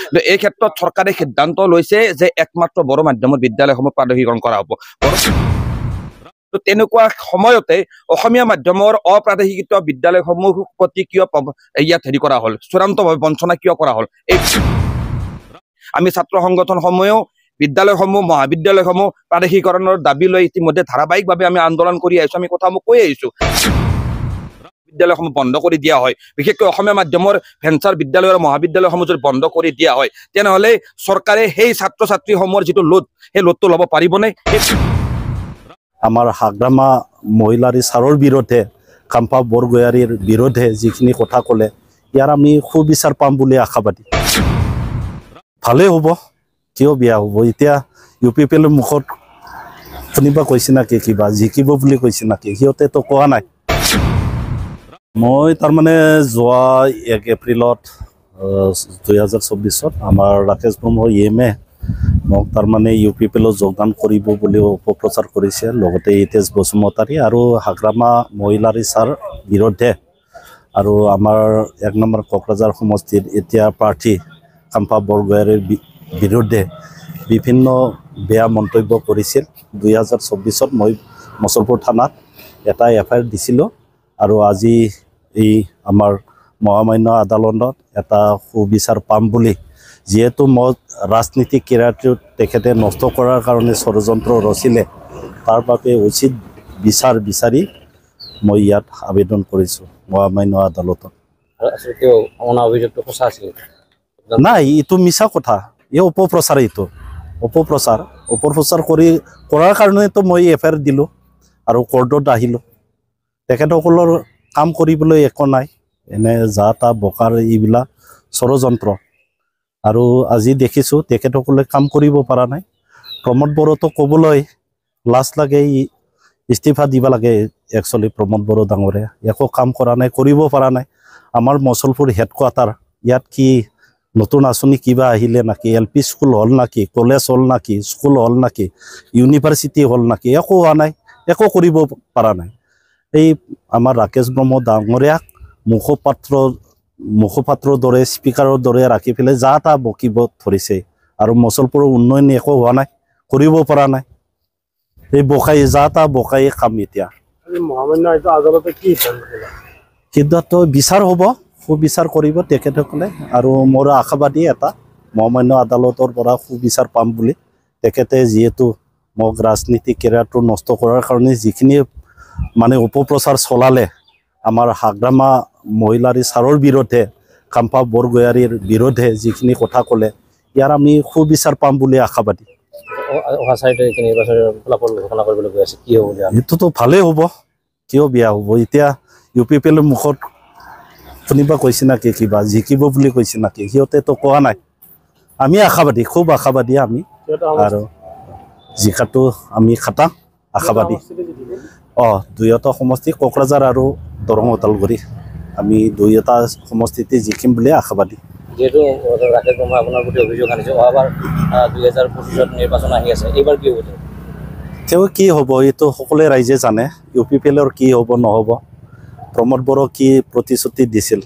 কিন্তু এই ক্ষেত্ৰত চৰকাৰে সিদ্ধান্ত লৈছে যে একমাত্ৰ বড়ো মাধ্যমৰ বিদ্যালয়সমূহ প্ৰাদেশিকৰণ কৰা হ'ব। তো তেনেকুৱা সময়তে অসমীয়া মাধ্যমৰ অপ্ৰাদেশিকৃত বিদ্যালয়সমূহ প্ৰতি কিয় ইয়াত হেৰি কৰা হ'ল, চূড়ান্তভাৱে বঞ্চনা কিয় কৰা হ'ল? এই আমি ছাত্ৰ সংগঠনসমূহেও বিদ্যালয়সমূহ মহাবিদ্যালয়সমূহ প্ৰাদেশিকৰণৰ দাবী লৈ ইতিমধ্যে ধাৰাবাহিকভাৱে আমি আন্দোলন কৰি আহিছোঁ, আমি কথাসমূহ কৈ আহিছোঁ। বিদ্যালয়সমূহ বন্ধ কৰি দিয়া হয়, বিশেষকৈ অসমীয়া মাধ্যমৰ ভেঞ্চাৰ বিদ্যালয় আৰু মহাবিদ্যালয়সমূহ যদি বন্ধ কৰি দিয়া হয় তেনেহ'লে চৰকাৰে সেই ছাত্ৰ ছাত্ৰীসমূহৰ যিটো লোড সেই লোডটো ল'ব পাৰিবনে? আমাৰ হাগ্ৰামা মহিলাৰী ছাৰৰ বিৰুদ্ধে কাম্পা বৰগয়াৰীৰ বিৰুদ্ধে যিখিনি কথা ক'লে ইয়াৰ আমি সুবিচাৰ পাম বুলি আশাবাদী। ভালেই হ'ব, কিয় বেয়া হ'ব? এতিয়া UPPৰ মুখত শুনিবা কৈছে নাকি কিবা জিকিব বুলি কৈছে নাকি? সিহঁতেতো কোৱা নাই। মই তাৰমানে যোৱা 1 এপ্ৰিলত 2024 আমাৰ ৰাকেশ ব্ৰহ্ম EMA মোক তাৰমানে UPPলৈ যোগদান কৰিব বুলি অপপ্ৰচাৰ কৰিছে, লগতে ইতেজ বসুমতাৰী আৰু হাগ্ৰামা মহিলাৰী ছাৰ বিৰুদ্ধে আৰু আমাৰ 1 নম্বৰ কোকৰাঝাৰ সমষ্টিৰ এতিয়া প্ৰাৰ্থী কাম্পা বৰগয়াৰীৰ বিৰুদ্ধে বিভিন্ন বেয়া মন্তব্য কৰিছিল। 2024 মই মছলপুৰ থানাত এটা FIR দিছিলোঁ আৰু আজি এই আমাৰ মহামান্য আদালতত এটা সুবিচাৰ পাম বুলি, যিহেতু মই ৰাজনীতিক কেৰিয়াৰটো তেখেতে নষ্ট কৰাৰ কাৰণে ষড়যন্ত্ৰ ৰচিলে, তাৰ বাবে উচিত বিচাৰ বিচাৰি মই ইয়াত আবেদন কৰিছোঁ মহামান্য আদালতত। নাই, এইটো মিছা কথা, এই অপপ্ৰচাৰ, এইটো অপপ্ৰচাৰ কৰাৰ কাৰণেতো মই FIR দিলোঁ আৰু কোৰ্টত আহিলোঁ। তেখেতসকলৰ কাম কৰিবলৈ একো নাই, এনে যা তা বকাৰ এইবিলাক ষড়যন্ত্ৰ। আৰু আজি দেখিছোঁ তেখেতসকলে কাম কৰিব পৰা নাই। প্ৰমোদ বড়োতো ক'বলৈ লাজ লাগে, ইস্তিফা দিব লাগে একচুৱেলি। প্ৰমোদ বড়ো ডাঙৰে একো কাম কৰা নাই, কৰিব পৰা নাই। আমাৰ মছলপুৰ হেডকোৱাৰ্টাৰ ইয়াত কি নতুন আঁচনি কিবা আহিলে নাকি? LP স্কুল হ'ল নাকি? কলেজ হ'ল নাকি? স্কুল হ'ল নাকি? ইউনিভাৰ্চিটি হ'ল নাকি? একো হোৱা নাই, একো কৰিব পৰা নাই। এই আমাৰ ৰাকেশ ব্ৰহ্ম ডাঙৰীয়াক মুখপাত্ৰৰ দৰে, স্পীকাৰৰ দৰে ৰাখি পেলাই যা তা বকিব ধৰিছে আৰু মছলপুৰৰ উন্নয়ন একো হোৱা নাই, কৰিব পৰা নাই। এই বকাই যা তা বকাই কাম। এতিয়া সিদ্ধান্ত বিচাৰ হ'ব, সুবিচাৰ কৰিব তেখেতসকলে আৰু মোৰ আশাবাদী এটা মহামান্য আদালতৰ পৰা সুবিচাৰ পাম বুলি। তেখেতে যিহেতু মোক ৰাজনীতিক কেৰিয়াৰটো নষ্ট কৰাৰ কাৰণে যিখিনি মানে অপপ্ৰচাৰ চলালে, আমাৰ হাগ্ৰামা মহিলাৰী ছাৰৰ বিৰুদ্ধে কাম্পা বৰগয়াৰীৰ বিৰুদ্ধে যিখিনি কথা ক'লে ইয়াৰ আমি সুবিচাৰ পাম বুলি আশাবাদী। এইটোতো ভালেই হ'ব, কিয় বেয়া হ'ব? এতিয়া UPPৰ মুখত শুনিবা কৈছে নাকি কিবা জিকিব বুলি কৈছে নাকি? সিহঁতেতো কোৱা নাই। আমি আশাবাদী, খুব আশাবাদী আমি, আৰু জিকাটো আমি খাটাং আশাবাদী। দুয়োটা সমষ্টি কোকৰাঝাৰ আৰু দৰং ওদালগুৰি, আমি দুয়োটা সমষ্টিতে জিকিম বুলি আশাবাদী। যেহেতু ৰাকেশ ব্ৰহ্মই আপোনাৰ প্ৰতি অভিযোগ আনিছে, অহাবাৰ 2025 নিৰ্বাচন আহি আছে, এইবাৰ কি হ'ব? তেওঁ কি হ'ব এইটো সকলোৱে ৰাইজে জানে। UPPৰ কি হ'ব নহ'ব, প্ৰমোদ বড়ো কি প্ৰতিশ্ৰুতি দিছিল,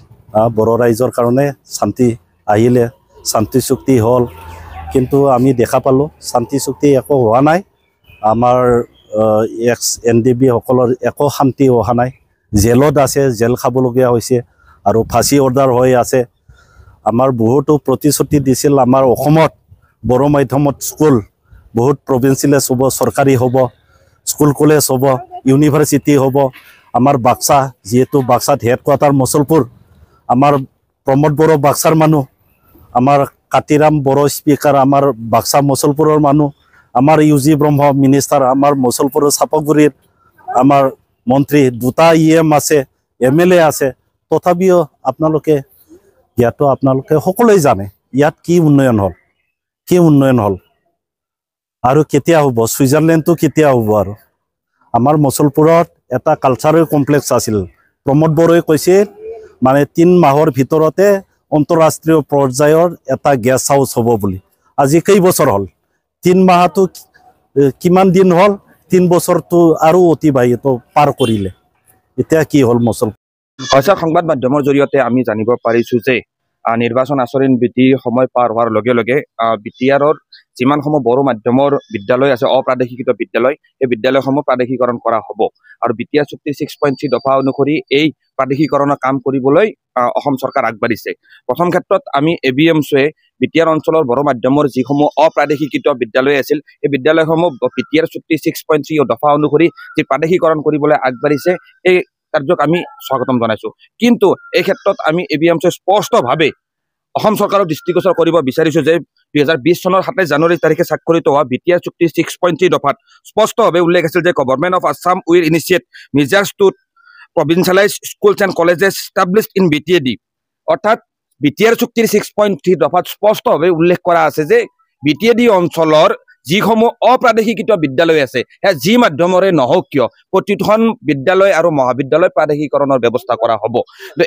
বড়ো ৰাইজৰ কাৰণে শান্তি আহিলে, শান্তি চুক্তি হ'ল, কিন্তু আমি দেখা পালোঁ শান্তি চুক্তি একো হোৱা নাই। আমাৰ NDB সকলৰ একো শান্তি অহা নাই, জেলত আছে, জেল খাবলগীয়া হৈছে আৰু ফাঁচী অৰ্ডাৰ হৈ আছে। আমাৰ বহুতো প্ৰতিশ্ৰুতি দিছিল, আমাৰ অসমত বড়ো মাধ্যমত স্কুল বহুত প্ৰভিঞ্চিয়েলাইজ হ'ব, চৰকাৰী হ'ব, স্কুল কলেজ হ'ব, ইউনিভাৰ্চিটি হ'ব। আমাৰ বাক্সা, যিহেতু বাক্সাত হেডকোৱাৰ্টাৰ মছলপুৰ, আমাৰ প্ৰমোদ বড়ো বাক্সাৰ মানুহ, আমাৰ কাতিৰাম বড়ো স্পীকাৰ আমাৰ বাক্সা মছলপুৰৰ মানুহ, আমাৰ UG ব্ৰহ্ম মিনিষ্টাৰ আমাৰ মছলপুৰৰ চাপাগুৰিৰ আমাৰ মন্ত্ৰী, 2টা EM আছে, MLA আছে। তথাপিও আপোনালোকে ইয়াতো আপোনালোকে সকলোৱে জানে ইয়াত কি উন্নয়ন হ'ল আৰু কেতিয়া হ'ব? ছুইজাৰলেণ্ডটো কেতিয়া হ'ব? আৰু আমাৰ মছলপুৰত এটা কালচাৰেল কমপ্লেক্স আছিল, প্ৰমোদ বড়োৱে কৈছিল মানে 3 মাহৰ ভিতৰতে আন্তঃৰাষ্ট্ৰীয় পৰ্যায়ৰ এটা গেষ্ট হাউচ হ'ব বুলি। আজি কেইবছৰ হ'ল? 3 মাহটো কিমান দিন হ'ল? 3 বছৰটো আৰু অতিবাহিত পাৰ কৰিলে, এতিয়া কি হ'ল মছলপুৰ? সংবাদ মাধ্যমৰ জৰিয়তে আমি জানিব পাৰিছোঁ যে নিৰ্বাচন আচৰণ বিধিৰ সময় পাৰ হোৱাৰ লগে লগে বিটিআৰৰ যিমানসমূহ বড়ো মাধ্যমৰ বিদ্যালয় আছে অপ্ৰাদেশিকৃত বিদ্যালয় এই বিদ্যালয়সমূহ প্ৰাদেশিকৰণ কৰা হ'ব আৰু বিটিআৰ চুক্তিৰ 6.3 দফা অনুসৰি এই প্ৰাদেশিকৰণৰ কাম কৰিবলৈ অসম চৰকাৰ আগবাঢ়িছে। প্ৰথম ক্ষেত্ৰত আমি ABMCয়ে বিটিআৰ অঞ্চলৰ বড়ো মাধ্যমৰ যিসমূহ অপ্ৰাদেশিকৃত বিদ্যালয় আছিল এই বিদ্যালয়সমূহ বিটিআৰ চুক্তিৰ 6.3 দফা অনুসৰি যি প্ৰাদেশিকৰণ কৰিবলৈ আগবাঢ়িছে এই কাৰ্যক আমি স্বাগতম জনাইছো। কিন্তু এই ক্ষেত্ৰত আমি ABMCয়ে স্পষ্টভাৱে অসম চৰকাৰৰ দৃষ্টিগোচৰ কৰিব বিচাৰিছো যে 2020 চনৰ 27 জানুৱাৰী তাৰিখে স্বাক্ষৰিত হোৱা বিটিআৰ চুক্তিৰ 6.3 দফাত স্পষ্টভাৱে উল্লেখ আছিল যে government of Assam will initiate measures to provincialise schools and colleges established in BTAD। অৰ্থাৎ বিটিআৰ চুক্তিৰ 6.3 দফাত স্পষ্টভাৱে উল্লেখ কৰা আছে যে BTAD অঞ্চলৰ যিসমূহ অপ্ৰাদেশিকৃত বিদ্যালয় আছে সেয়া যি মাধ্যমৰে নহওক কিয় প্ৰতিখন বিদ্যালয় আৰু মহাবিদ্যালয় প্ৰাদেশিকৰণৰ ব্যৱস্থা কৰা হ'ব।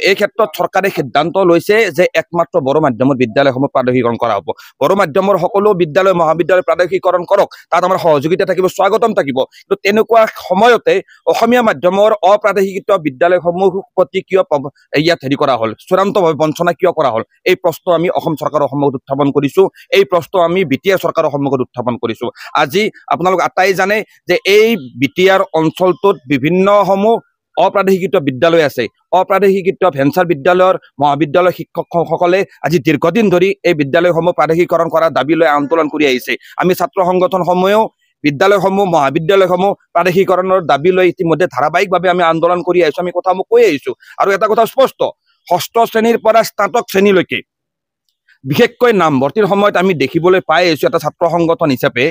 এই ক্ষেত্ৰত চৰকাৰে সিদ্ধান্ত লৈছে যে একমাত্ৰ বড়ো মাধ্যমৰ বিদ্যালয়সমূহ প্ৰাদেশিকৰণ কৰা হ'ব। বড়ো মাধ্যমৰ সকলো বিদ্যালয় মহাবিদ্যালয় প্ৰাদেশিকৰণ কৰক, তাত আমাৰ সহযোগিতা থাকিব, স্বাগতম থাকিব। কিন্তু তেনেকুৱা সময়তে অসমীয়া মাধ্যমৰ অপ্ৰাদেশিকৃত বিদ্যালয়সমূহ প্ৰতি কিয় ইয়াত হেৰি কৰা হ'ল, চূড়ান্তভাৱে বঞ্চনা কিয় কৰা হ'ল, এই প্ৰশ্ন আমি অসম চৰকাৰৰ সন্মুখত উত্থাপন কৰিছো। এই প্ৰশ্ন আমি বিটিআৰ চৰকাৰৰ সন্মুখত উত্থাপন কৰিছো। আজি আপোনালোক আটাই জানে যে এই বিটিআৰ অঞ্চলটোত বিভিন্নসমূহ অপ্ৰাদেশিকৃত বিদ্যালয় আছে। অপ্ৰাদেশিকৃত ভেঞ্চাৰ বিদ্যালয়ৰ মহাবিদ্যালয় শিক্ষকসকলে আজি দীৰ্ঘদিন ধৰি এই বিদ্যালয়সমূহ প্ৰাদেশিকৰণ কৰাৰ দাবী লৈ আন্দোলন কৰি আহিছে। আমি ছাত্ৰ সংগঠনসমূহেও বিদ্যালয়সমূহ মহাবিদ্যালয়সমূহ প্ৰাদেশিকৰণৰ দাবী লৈ ইতিমধ্যে ধাৰাবাহিকভাৱে আমি আন্দোলন কৰি আহিছো, আমি কথাসমূহ কৈ আহিছো। আৰু এটা কথা স্পষ্ট, ষষ্ঠ শ্ৰেণীৰ পৰা স্নাতক শ্ৰেণীলৈকে বিশেষকৈ নামভৰ্তিৰ সময়ত আমি দেখিবলৈ পাই আহিছো এটা ছাত্ৰ সংগঠন হিচাপে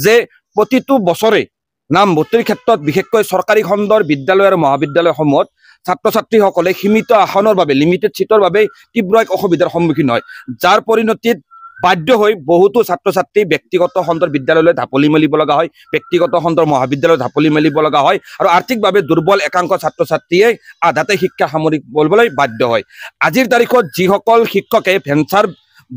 যে প্ৰতিটো বছৰে নামভৰ্তিৰ ক্ষেত্ৰত বিশেষকৈ চৰকাৰী খণ্ডৰ বিদ্যালয় আৰু মহাবিদ্যালয়সমূহত ছাত্ৰ ছাত্ৰীসকলে সীমিত আসনৰ বাবে লিমিটেড ছিটৰ বাবে তীব্ৰ এক অসুবিধাৰ সন্মুখীন হয়, যাৰ পৰিণতিত বাধ্য হৈ বহুতো ছাত্ৰ ছাত্ৰী ব্যক্তিগত খণ্ডৰ বিদ্যালয়লৈ ঢাপলি মেলিব লগা হয়, ব্যক্তিগত খণ্ডৰ মহাবিদ্যালয়ত ঢাপলি মেলিব লগা হয় আৰু আৰ্থিকভাৱে দুৰ্বল একাংশ ছাত্ৰ ছাত্ৰীয়ে আধাতে শিক্ষা সামৰি কৰিবলৈ বাধ্য হয়। আজিৰ তাৰিখত যিসকল শিক্ষকে ভেঞ্চাৰ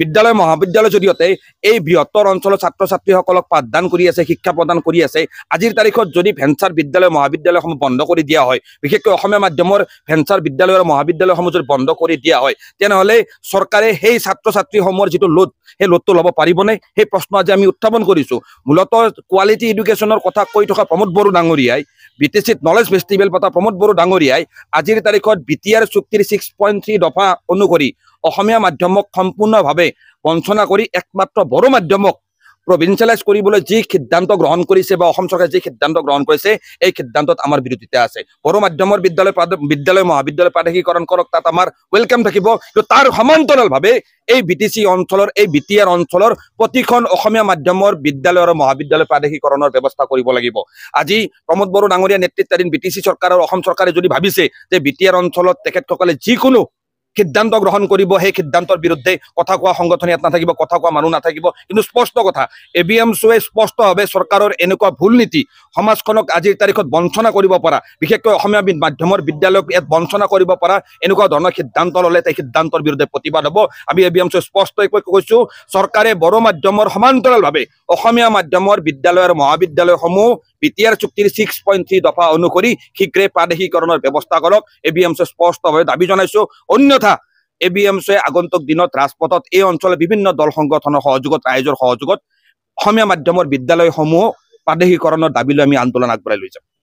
বিদ্যালয় মহাবিদ্যালয়ৰ জৰিয়তে এই বৃহত্তৰ অঞ্চলৰ ছাত্ৰ ছাত্ৰীসকলক পাঠদান কৰি আছে, শিক্ষা প্ৰদান কৰি আছে, আজিৰ তাৰিখত যদি ভেঞ্চাৰ বিদ্যালয় মহাবিদ্যালয়সমূহ বন্ধ কৰি দিয়া হয়, বিশেষকৈ অসমীয়া মাধ্যমৰ ভেঞ্চাৰ বিদ্যালয় আৰু মহাবিদ্যালয়সমূহ যদি বন্ধ কৰি দিয়া হয়, তেনেহ'লে চৰকাৰে সেই ছাত্ৰ ছাত্ৰীসমূহৰ যিটো লোড সেই লোডটো ল'ব পাৰিবনে, সেই প্ৰশ্ন আজি আমি উত্থাপন কৰিছো। মূলতঃ কোৱালিটি এডুকেশ্যনৰ কথা কৈ থকা প্ৰমোদ বড়ো ডাঙৰীয়াই, BTCত নলেজ ফেষ্টিভেল পতা প্ৰমোদ বড়ো ডাঙৰীয়াই আজিৰ তাৰিখত বিটিআৰ চুক্তিৰ 6.3 দফা অনুসৰি অসমীয়া মাধ্যমক সম্পূৰ্ণভাৱে বঞ্চনা কৰি একমাত্ৰ বড়ো মাধ্যমক প্ৰভিন্সিয়েলাইজ কৰিবলৈ যি সিদ্ধান্ত গ্ৰহণ কৰিছে বা অসম চৰকাৰে যি সিদ্ধান্ত গ্ৰহণ কৰিছে এই সিদ্ধান্তত আমাৰ বিৰোধিতা আছে। বড়ো মাধ্যমৰ বিদ্যালয় মহাবিদ্যালয় প্ৰাদেশিকৰণ কৰক, তাত আমাৰ ৱেলকাম থাকিব। কিন্তু তাৰ সমান্তৰালভাৱে এই BTC অঞ্চলৰ এই বিটিআৰ অঞ্চলৰ প্ৰতিখন অসমীয়া মাধ্যমৰ বিদ্যালয় আৰু মহাবিদ্যালয় প্ৰাদেশিকৰণৰ ব্যৱস্থা কৰিব লাগিব। আজি প্ৰমোদ বড়ো ডাঙৰীয়া নেতৃত্বাধীন BTC চৰকাৰ আৰু অসম চৰকাৰে যদি ভাবিছে যে বিটিআৰ অঞ্চলত তেখেতসকলে যিকোনো সিদ্ধান্ত গ্ৰহণ কৰিব, সেই সিদ্ধান্তৰ বিৰুদ্ধে কথা কোৱা সংগঠন ইয়াত নাথাকিব, কথা কোৱা মানুহ নাথাকিব। কিন্তু স্পষ্ট কথা, ABMCয়ে স্পষ্টভাৱে চৰকাৰৰ এনেকুৱা ভুল নীতি সমাজখনক আজিৰ তাৰিখত বঞ্চনা কৰিব পৰা, বিশেষকৈ অসমীয়া মাধ্যমৰ বিদ্যালয়ক ইয়াত বঞ্চনা কৰিব পৰা এনেকুৱা ধৰণৰ সিদ্ধান্ত ল'লে সেই সিদ্ধান্তৰ বিৰুদ্ধে প্ৰতিবাদ হ'ব। আমি ABMCয়ে স্পষ্টকৈ কৈছো, চৰকাৰে বড়ো মাধ্যমৰ সমান্তৰালভাৱে অসমীয়া মাধ্যমৰ বিদ্যালয় আৰু মহাবিদ্যালয়সমূহ বিটিআৰ চুক্তিৰ 6.3 দফা অনুসৰি শীঘ্ৰে প্ৰাদেশিকৰণৰ ব্যৱস্থা কৰক, ABMCয়ে স্পষ্টভাৱে দাবী জনাইছো। অন্যথা ABMCয়ে আগন্তুক দিনত ৰাজপথত এই অঞ্চলৰ বিভিন্ন দল সংগঠনৰ সহযোগত, ৰাইজৰ সহযোগত অসমীয়া মাধ্যমৰ বিদ্যালয়সমূহ প্ৰাদেশিকৰণৰ দাবী লৈ আমি আন্দোলন আগবঢ়াই লৈ যাম।